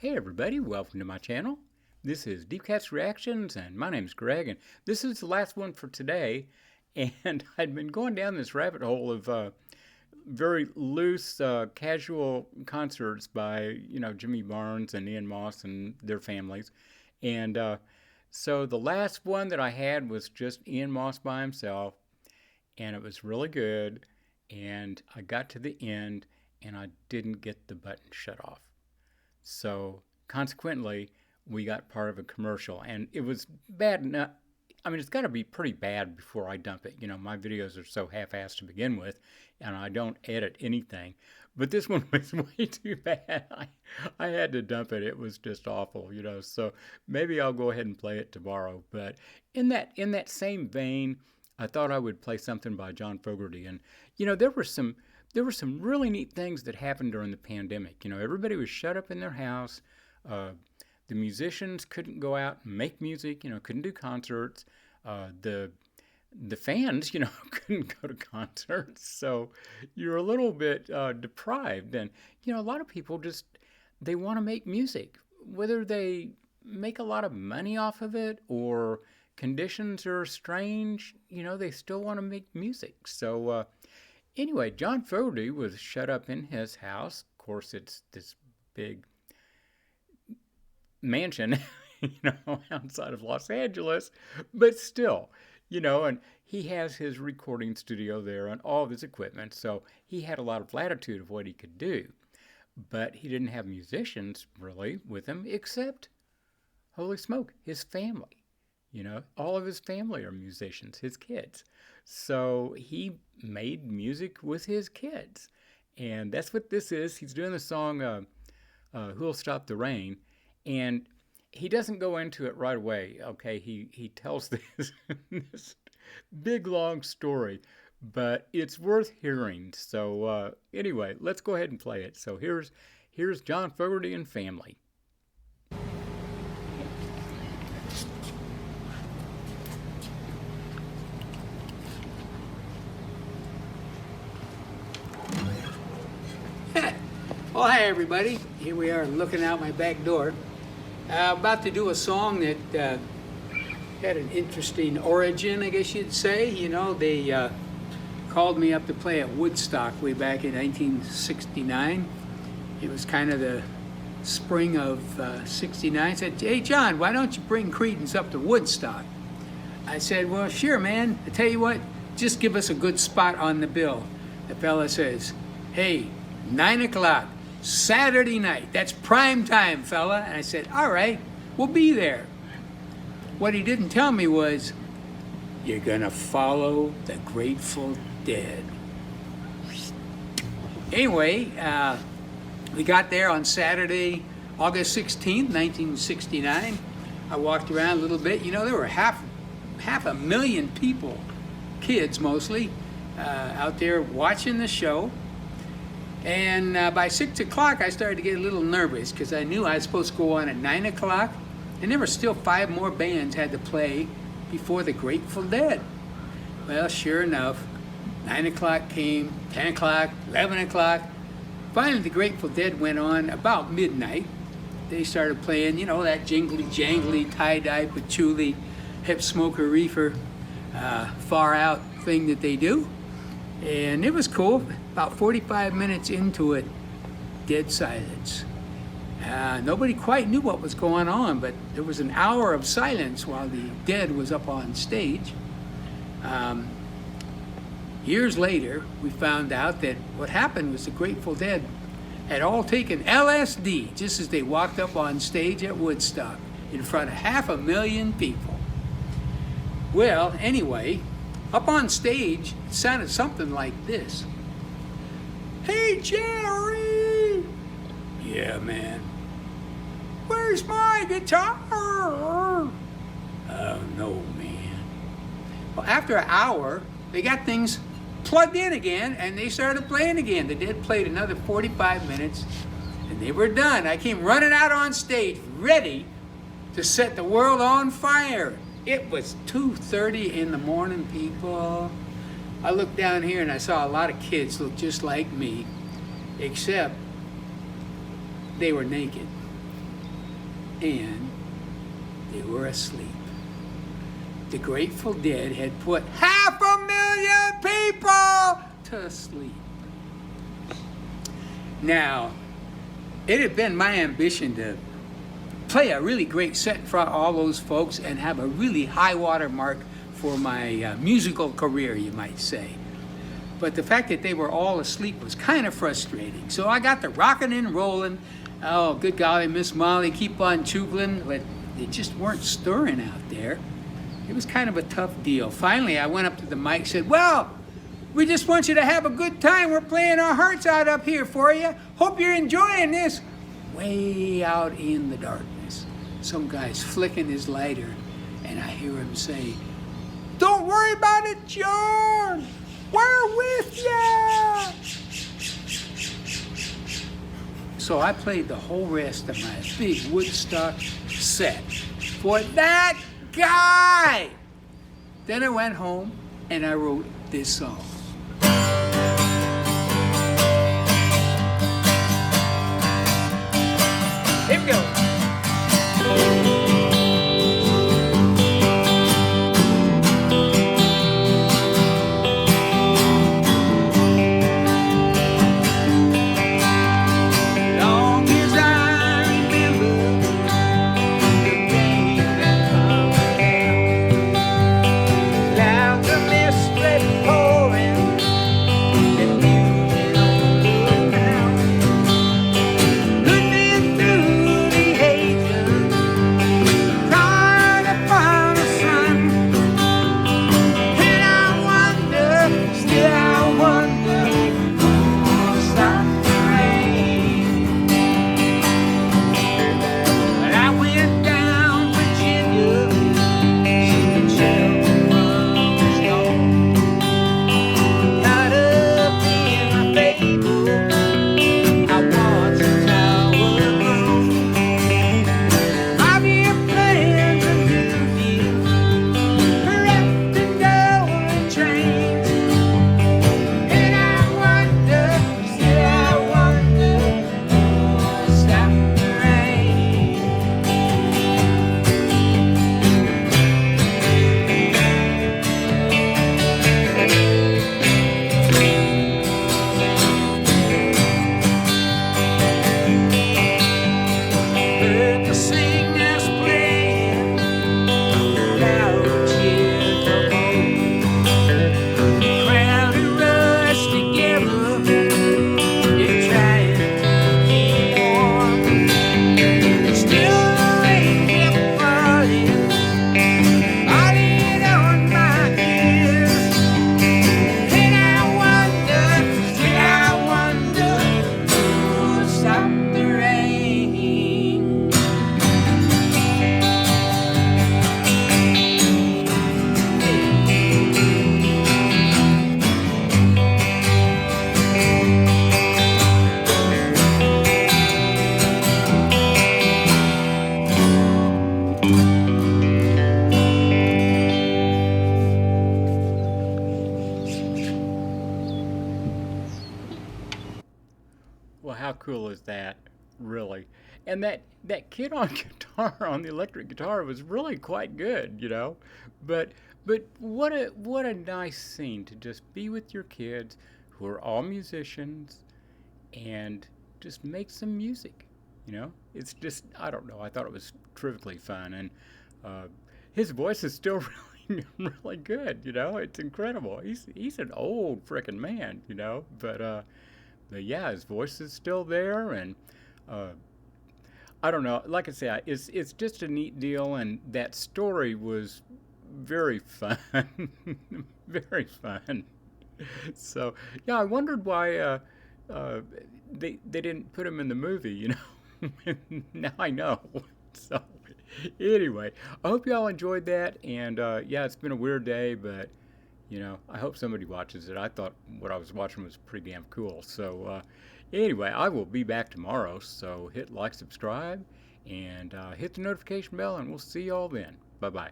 Hey everybody, welcome to my channel. This is Deep Cat's Reactions, and my name's Greg, and this is the last one for today. And I'd been going down this rabbit hole of very loose, casual concerts by, Jimmy Barnes and Ian Moss and their families. And so the last one that I had was just Ian Moss by himself, and it was really good. And I got to the end, and I didn't get the button shut off. So consequently, we got part of a commercial, and it was bad enough. I mean, it's got to be pretty bad before I dump it. My videos are so half-assed to begin with, and I don't edit anything. But this one was way too bad. I had to dump it. It was just awful, So maybe I'll go ahead and play it tomorrow. But in that same vein, I thought I would play something by John Fogerty, and there were some really neat things that happened during the pandemic. Everybody was shut up in their house. The musicians couldn't go out and make music, couldn't do concerts. The fans, couldn't go to concerts. So you're a little bit deprived. And, a lot of people they want to make music. Whether they make a lot of money off of it or conditions are strange, they still want to make music. So, anyway, John Fogerty was shut up in his house. Of course, it's this big mansion, outside of Los Angeles, but still, and he has his recording studio there and all of his equipment, so he had a lot of latitude of what he could do. But he didn't have musicians really with him except, holy smoke, his family. All of his family are musicians, his kids. So he made music with his kids. And that's what this is. He's doing the song, Who'll Stop the Rain? And he doesn't go into it right away, okay? He tells this big, long story, but it's worth hearing. So anyway, let's go ahead and play it. So here's John Fogerty and family. Well, hi everybody. Here we are looking out my back door. About to do a song that had an interesting origin, I guess you'd say. They called me up to play at Woodstock way back in 1969. It was kind of the spring of 69. Said, hey John, why don't you bring Creedence up to Woodstock? I said, well, sure, man. I tell you what, just give us a good spot on the bill. The fella says, hey, 9 o'clock. Saturday night. That's prime time, fella. And I said, all right, we'll be there. What he didn't tell me was, you're gonna follow the Grateful Dead. Anyway, we got there on Saturday, August 16th, 1969. I walked around a little bit. There were half a million people, kids mostly, out there watching the show. And by 6 o'clock, I started to get a little nervous because I knew I was supposed to go on at 9 o'clock, and there were still 5 more bands had to play before the Grateful Dead. Well, sure enough, 9 o'clock came, 10 o'clock, 11 o'clock. Finally, the Grateful Dead went on about midnight. They started playing, that jingly-jangly, tie-dye, patchouli, hip smoker reefer, far out thing that they do. And it was cool. About 45 minutes into it, dead silence. Nobody quite knew what was going on, but there was an hour of silence while the Dead was up on stage. Years later, we found out that what happened was the Grateful Dead had all taken LSD just as they walked up on stage at Woodstock in front of 500,000 people. Well, anyway, up on stage, it sounded something like this. Hey, Jerry! Yeah, man. Where's my guitar? Oh, no, man. Well, after an hour, they got things plugged in again, and they started playing again. The Dead played another 45 minutes, and they were done. I came running out on stage, ready to set the world on fire. It was 2:30 in the morning, people. I looked down here and I saw a lot of kids look just like me, except they were naked. and they were asleep. The Grateful Dead had put 500,000 people to sleep. Now, it had been my ambition to play a really great set in front of all those folks and have a really high water mark for my musical career, you might say. But the fact that they were all asleep was kind of frustrating. So I got to rocking and rolling. Oh, good golly, Miss Molly, keep on choogling. But they just weren't stirring out there. It was kind of a tough deal. Finally, I went up to the mic and said, well, we just want you to have a good time. We're playing our hearts out up here for you. Hope you're enjoying this. Way out in the darkness, some guy's flicking his lighter, and I hear him say, don't worry about it, John. We're with ya! So I played the whole rest of my big Woodstock set for that guy. Then I went home and I wrote this song. Here we go. Well, how cool is that, really? And that kid on guitar, on the electric guitar, was really quite good, you know. But what a nice scene to just be with your kids, who are all musicians, and just make some music, you know. It's just, I don't know. I thought it was terrifically fun, and uh, his voice is still really really good, you know. It's incredible. He's an old frickin' man, you know, but yeah, his voice is still there, and uh, I don't know. Like I say, it's just a neat deal, and that story was very fun, very fun. So yeah, I wondered why uh, they didn't put him in the movie, you know. Now I know. So anyway, I hope y'all enjoyed that, and yeah, it's been a weird day, but you know, I hope somebody watches it. I thought what I was watching was pretty damn cool. So anyway, I will be back tomorrow. So hit like, subscribe, and hit the notification bell, and we'll see y'all then. Bye-bye.